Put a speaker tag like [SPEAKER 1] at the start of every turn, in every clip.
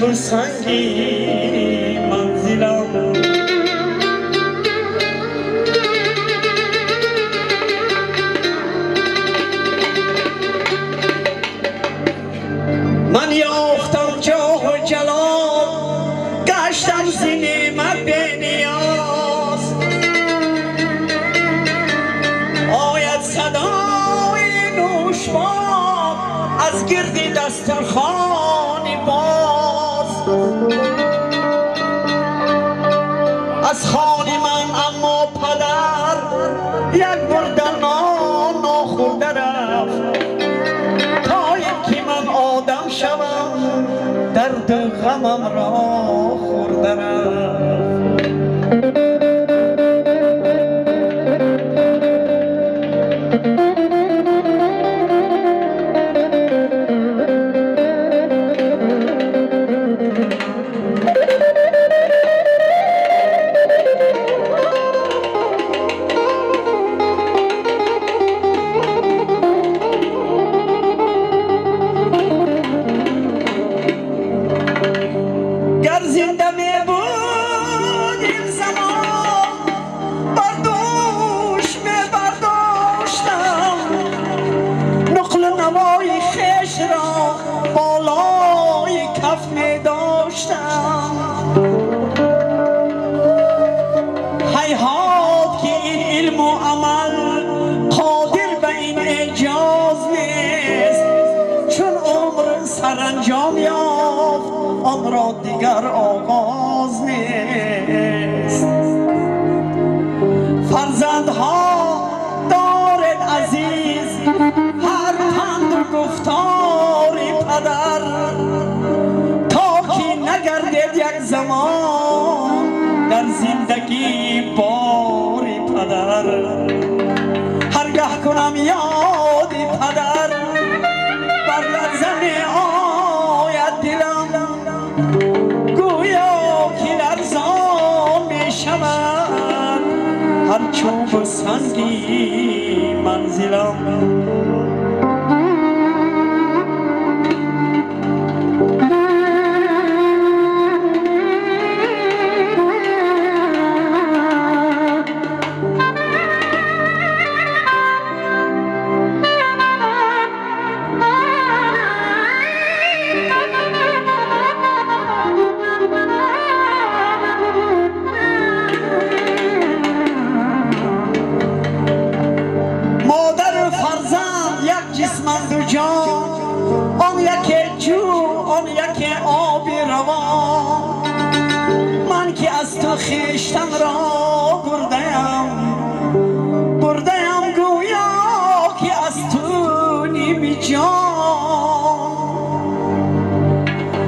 [SPEAKER 1] چوب سنگی منزلم من یافتم جاه و جلال گشتم زی نعمت بی نیاز آید صدای نوشبار از گرد دسترخوانی باز از خان من اما پدر یک بردن نان ناخورده رفت تا اینکه من آدم شوم درد غمم را خورده رفت هیهات که این علم و عمل قادر به این اعجاز نیست چون عمر سرانجام یافت آن را دیگر آغاز نیست فرزندها دارد عزیز هر پند و گفتاری پدر تا که نگردد یک زمان در زندگی باری پدر هرگاه کنم یادی پدر بر لرزم آید دلم گویا که لرزان می شود هر چوب سنگی منزلم آن یک جو آن یک آب روان من که از تو خویشتن را برده‌ام گویا که از تو نیم جان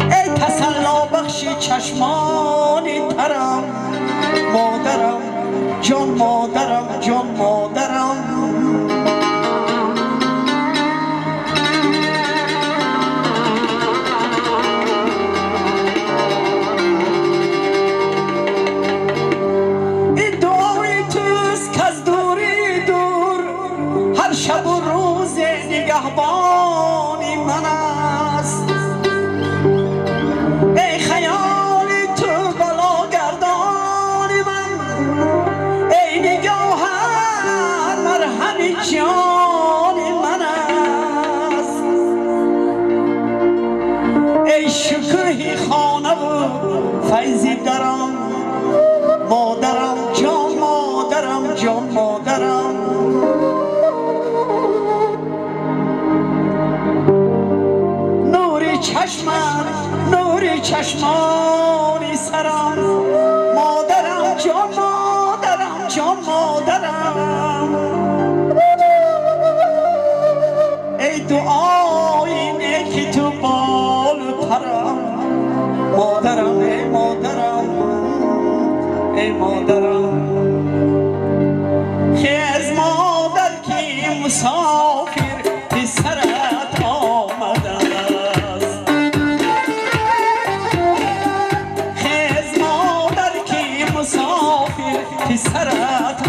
[SPEAKER 1] ای تسلا بخش چشمان ترم مادرم جان مادرم جان مادرم شب و روز نگهبانی من است ای خیال تو بلا گردان من ای نگاهت مرهم جان من است ای شکوه خانه و فیضی درم مادرم جان مادرم جان مادرم نور چشمانی سرم مادرم جان مادرم جان مادرم ای دعایی که تو بال پرم مادرم ای مادرم ای مادرم خیز مادر که مسافر پسرت آمده مسافر پسرت